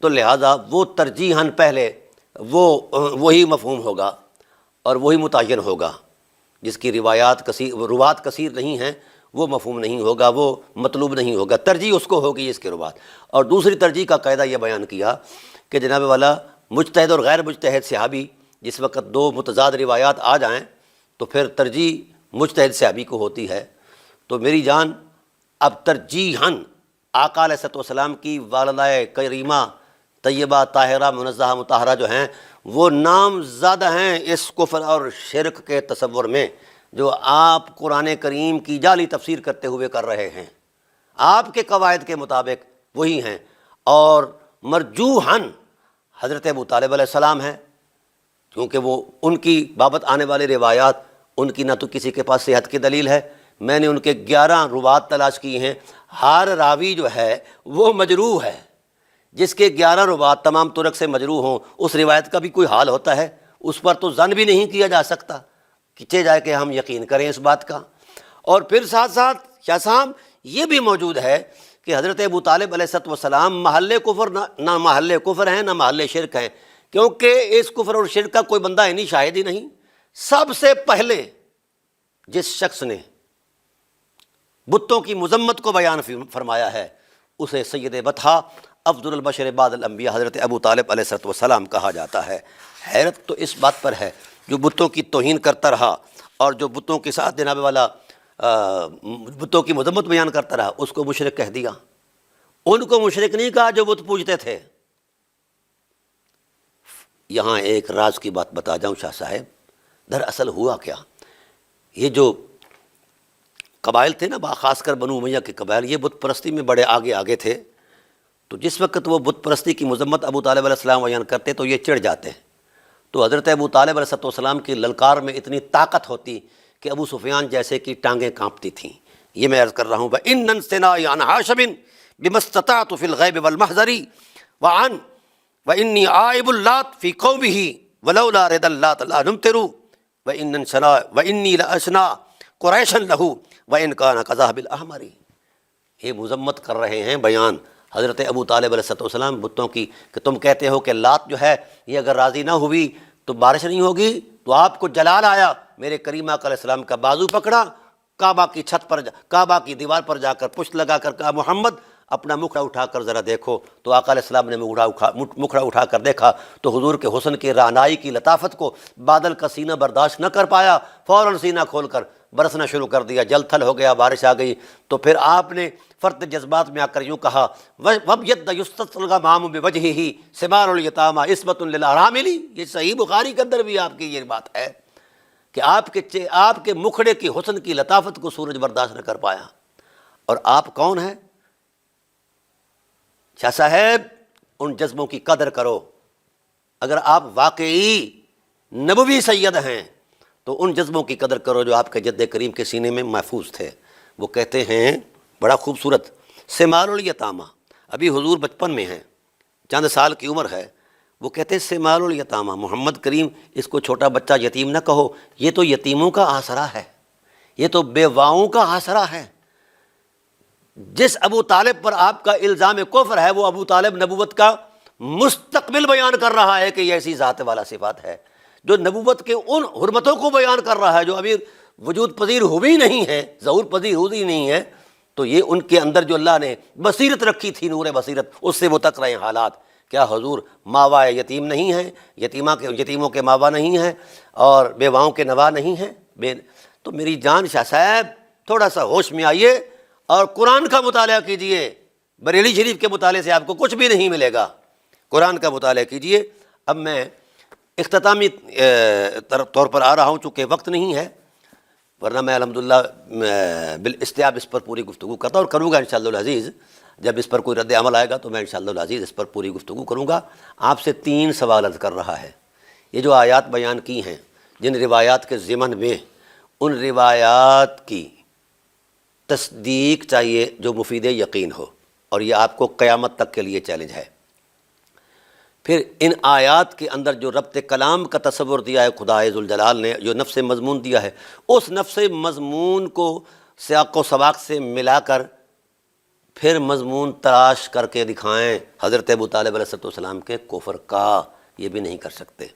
Speaker 1: تو لہٰذا وہ ترجیحاً پہلے وہی مفہوم ہوگا اور وہی متعین ہوگا. جس کی روات کثیر نہیں ہیں وہ مفہوم نہیں ہوگا، وہ مطلوب نہیں ہوگا، ترجیح اس کو ہوگی اس کے روات. اور دوسری ترجیح کا قاعدہ یہ بیان کیا کہ جناب والا مجتہد اور غیر مجتہد صحابی جس وقت دو متضاد روایات آ جائیں تو پھر ترجیح مجتہد صحابی کو ہوتی ہے. تو میری جان اب ترجیحاً آقا علیہ السلام کی والدہ کریمہ طیبہ طاہرہ منزہہ مطہرہ جو ہیں وہ نام زیادہ ہیں اس کفر اور شرک کے تصور میں جو آپ قرآن کریم کی جعلی تفسیر کرتے ہوئے کر رہے ہیں. آپ کے قواعد کے مطابق وہی ہیں، اور مرجوحاً حضرت ابو طالب علیہ السلام ہیں، کیونکہ وہ ان کی بابت آنے والے روایات ان کی نہ تو کسی کے پاس صحت کی دلیل ہے. میں نے ان کے 11 روات تلاش کی ہیں، ہر راوی جو ہے وہ مجروح ہے. جس کے 11 روات تمام طرق سے مجروح ہوں اس روایت کا بھی کوئی حال ہوتا ہے؟ اس پر تو ظن بھی نہیں کیا جا سکتا، کھینچے جائے کہ ہم یقین کریں اس بات کا. اور پھر ساتھ ساتھ شاہ صاحب یہ بھی موجود ہے کہ حضرت ابو طالب علیہ السلام محل کفر نہ محل کفر ہیں نہ محل شرک ہیں، کیونکہ اس کفر اور شرک کا کوئی بندہ نہیں، شاہد ہی نہیں. سب سے پہلے جس شخص نے بتوں کی مذمت کو بیان فرمایا ہے اسے سید بطحہ افضل البشر بعد الانبیاء حضرت ابو طالب علیہ السلام کہا جاتا ہے. حیرت تو اس بات پر ہے جو بتوں کی توہین کرتا رہا اور جو بتوں کے ساتھ جناب والا بتوں کی مذمت بیان کرتا رہا اس کو مشرک کہہ دیا. ان کو مشرک نہیں کہا جو بت پوجتے تھے. یہاں ایک راز کی بات بتا جاؤں شاہ صاحب، دراصل ہوا کیا، یہ جو قبائل تھے نا، خاص کر بنو امیہ کے قبائل، یہ بت پرستی میں بڑے آگے تھے. تو جس وقت وہ بت پرستی کی مذمت ابو طالب علیہ السلام بیان کرتے تو یہ چڑھ جاتے. تو حضرت ابو طالب علیہ السلام کی للکار میں اتنی طاقت ہوتی کہ ابو سفیان جیسے کی ٹانگیں کانپتی تھیں. یہ میں عرض کر رہا ہوں وَإِنَّ انْسِنَاءِ عَنْ حَاشِمٍ بِمَا اسْتَطَعْتُ فِي الْغَيْبِ وَالْمَحْضَرِ وَإِنِّي عَائِبٌ اللَّاتَ فِي قَوْمِهِ وَلَوْلَا رِضَى اللَّاتَ لَا نُمْتِرُ وَإِنِّي لَأَشْنَا قُرَيْشًا لَهُ وَإِنْ كَانَ كَذَهْبِ الْأَحْمَرِ. یہ مذمت کر رہے ہیں بیان حضرت ابو طالب علیہ السلام بتوں کی کہ تم کہتے ہو کہ لات جو ہے یہ اگر راضی نہ ہوئی تو بارش نہیں ہوگی، تو آپ کو جلال آیا، میرے کریم آقا علیہ السلام کا بازو پکڑا، کعبہ کی چھت پر کعبہ کی دیوار پر جا کر پشت لگا کر کہا محمد اپنا مکھڑا اٹھا کر ذرا دیکھو. تو آقا علیہ السلام نے مکھڑا اٹھا کر دیکھا تو حضور کے حسن کی رعنائی کی لطافت کو بادل کا سینہ برداشت نہ کر پایا، فوراً سینہ کھول کر برسنا شروع کر دیا، جل تھل ہو گیا، بارش آ گئی. تو پھر آپ نے فرد جذبات میں آ کر یوں کہا وَبْيَدَّ يُسْتَسْقَى الْغَمَامُ بِوَجْهِهِ ثِمَارُ الْيَتَامَى عِصْمَةٌ لِلْأَرَامِلِ. یہ صحیح بخاری کے اندر بھی آپ کی یہ بات ہے کہ آپ کے مکھڑے کی حسن کی لطافت کو سورج برداشت نہ کر پایا، اور آپ کون ہیں؟ شاہ صاحب ان جذبوں کی قدر کرو۔ اگر آپ واقعی نبوی سید ہیں تو ان جذبوں کی قدر کرو جو آپ کے جد کریم کے سینے میں محفوظ تھے۔ وہ کہتے ہیں بڑا خوبصورت، سمال الیتامہ، ابھی حضور بچپن میں ہیں، چند سال کی عمر ہے، وہ کہتے ہیں سمال الیتامہ، محمد کریم اس کو چھوٹا بچہ یتیم نہ کہو، یہ تو یتیموں کا آسرا ہے، یہ تو بیواؤں کا آسرا ہے۔ جس ابو طالب پر آپ کا الزام کفر ہے، وہ ابو طالب نبوت کا مستقبل بیان کر رہا ہے کہ یہ ایسی ذات والا صفات ہے، جو نبوت کے ان حرمتوں کو بیان کر رہا ہے جو ابھی وجود پذیر ہوئی نہیں ہے، ظہور پذیر ہوئی نہیں ہے۔ تو یہ ان کے اندر جو اللہ نے بصیرت رکھی تھی، نور بصیرت، اس سے وہ تک رہے ہیں حالات۔ کیا حضور ماوا یتیم نہیں ہیں؟ یتیموں کے ماوا نہیں ہیں اور بیواؤں کے نوا نہیں ہیں؟ تو میری جان شاہ صاحب تھوڑا سا ہوش میں آئیے اور قرآن کا مطالعہ کیجئے۔ بریلی شریف کے مطالعے سے آپ کو کچھ بھی نہیں ملے گا، قرآن کا مطالعہ کیجئے۔ اب میں اختتامی طور پر آ رہا ہوں، چونکہ وقت نہیں ہے، ورنہ میں الحمدللہ بالاستیاب اس پر پوری گفتگو کرتا اور کروں گا انشاءاللہ العزیز۔ جب اس پر کوئی رد عمل آئے گا تو میں انشاءاللہ العزیز اس پر پوری گفتگو کروں گا۔ آپ سے 3 سوال عرض کر رہا ہے۔ یہ جو آیات بیان کی ہیں، جن روایات کے ضمن میں، ان روایات کی تصدیق چاہیے جو مفید یقین ہو، اور یہ آپ کو قیامت تک کے لیے چیلنج ہے۔ پھر ان آیات کے اندر جو ربط کلام کا تصور دیا ہے خدا ذوالجلال نے، جو نفس مضمون دیا ہے، اس نفس مضمون کو سیاق و سباق سے ملا کر پھر مضمون تلاش کر کے دکھائیں حضرت ابو طالب علیہ السلام کے کفر کا، یہ بھی نہیں کر سکتے۔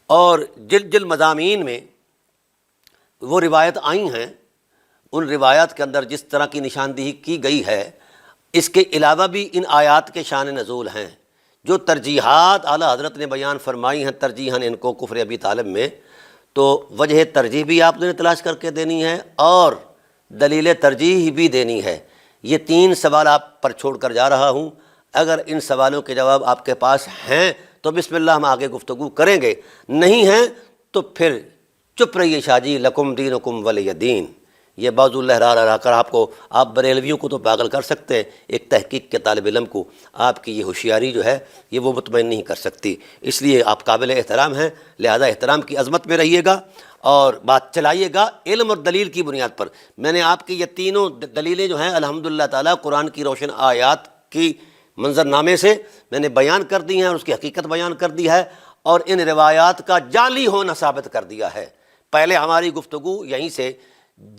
Speaker 1: اور جلد مضامین میں وہ روایت آئی ہیں، ان روایات کے اندر جس طرح کی نشاندہی کی گئی ہے، اس کے علاوہ بھی ان آیات کے شان نزول ہیں۔ جو ترجیحات اعلیٰ حضرت نے بیان فرمائی ہیں ترجیحاً ان کو کفر ابی طالب میں، تو وجہ ترجیح بھی آپ نے تلاش کر کے دینی ہے اور دلیل ترجیح بھی دینی ہے۔ یہ 3 سوال آپ پر چھوڑ کر جا رہا ہوں۔ اگر ان سوالوں کے جواب آپ کے پاس ہیں تو بسم اللہ ہم آگے گفتگو کریں گے، نہیں ہیں تو پھر چپ رہیے شاہ جی، لکم دینکم ولی دین۔ یہ بازو لہرا لہرا کر آپ بریلویوں کو تو پاگل کر سکتے ہیں، ایک تحقیق کے طالب علم کو آپ کی یہ ہوشیاری جو ہے یہ وہ مطمئن نہیں کر سکتی۔ اس لیے آپ قابل احترام ہیں، لہذا احترام کی عظمت میں رہیے گا اور بات چلائیے گا علم اور دلیل کی بنیاد پر۔ میں نے آپ کی یہ تینوں دلیلیں جو ہیں الحمدللہ تعالیٰ قرآن کی روشن آیات کی منظرنامے سے میں نے بیان کر دی ہیں اور اس کی حقیقت بیان کر دی ہے، اور ان روایات کا جعلی ہونا ثابت کر دیا ہے۔ پہلے ہماری گفتگو یہیں سے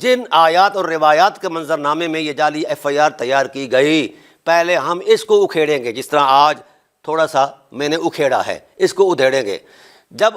Speaker 1: جن آیات اور روایات کے منظرنامے میں یہ جعلی FIR تیار کی گئی، پہلے ہم اس کو اکھیڑیں گے، جس طرح آج تھوڑا سا میں نے اکھیڑا ہے، اس کو ادھیڑیں گے۔ جب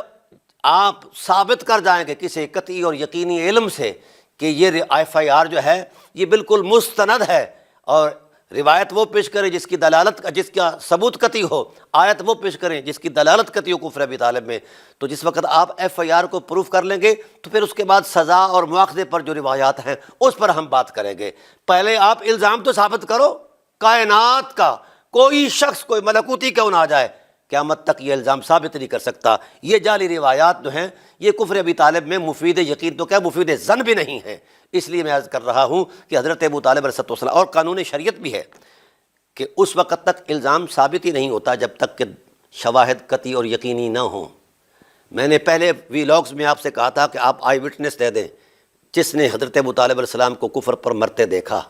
Speaker 1: آپ ثابت کر جائیں گے کسی قطعی اور یقینی علم سے کہ یہ FIR جو ہے یہ بالکل مستند ہے، اور روایت وہ پیش کریں جس کی دلالت جس کا ثبوت قطعی ہو، آیت وہ پیش کریں جس کی دلالت قطعی ہو کفر ابی طالب میں، تو جس وقت آپ FIR کو پروف کر لیں گے تو پھر اس کے بعد سزا اور مواخذے پر جو روایات ہیں اس پر ہم بات کریں گے۔ پہلے آپ الزام تو ثابت کرو، کائنات کا کوئی شخص کوئی ملکوتی کیوں نہ آ جائے، قیامت تک یہ الزام ثابت نہیں کر سکتا۔ یہ جعلی روایات جو ہیں یہ کفر ابی طالب میں مفید یقین تو کیا مفید ظن بھی نہیں ہے۔ اس لیے میں عرض کر رہا ہوں کہ حضرت ابو طالب علیہ السلام، اور قانون شریعت بھی ہے کہ اس وقت تک الزام ثابت ہی نہیں ہوتا جب تک کہ شواہد قطعی اور یقینی نہ ہوں۔ میں نے پہلے ویلاگز میں آپ سے کہا تھا کہ آپ آئی وٹنس دے دیں، جس نے حضرت ابو طالب علیہ السلام کو کفر پر مرتے دیکھا،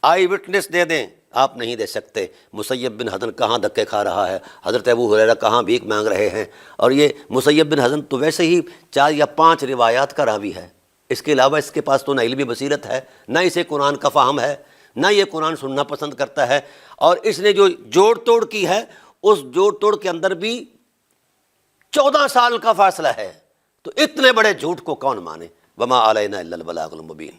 Speaker 1: آئی وٹنس دے دیں، آپ نہیں دے سکتے۔ مسیب بن حزن کہاں دھکے کھا رہا ہے، حضرت ابو ہریرہ کہاں بھیک مانگ رہے ہیں، اور یہ مسیب بن حزن تو ویسے ہی 4 یا 5 روایات کا راوی ہے، اس کے علاوہ اس کے پاس تو نہ علمی بصیرت ہے، نہ اسے قرآن کا فہم ہے، نہ یہ قرآن سننا پسند کرتا ہے، اور اس نے جو جوڑ توڑ کی ہے اس جوڑ توڑ کے اندر بھی 14 سال کا فاصلہ ہے، تو اتنے بڑے جھوٹ کو کون مانے؟ وما علینا الا البلاغ المبین۔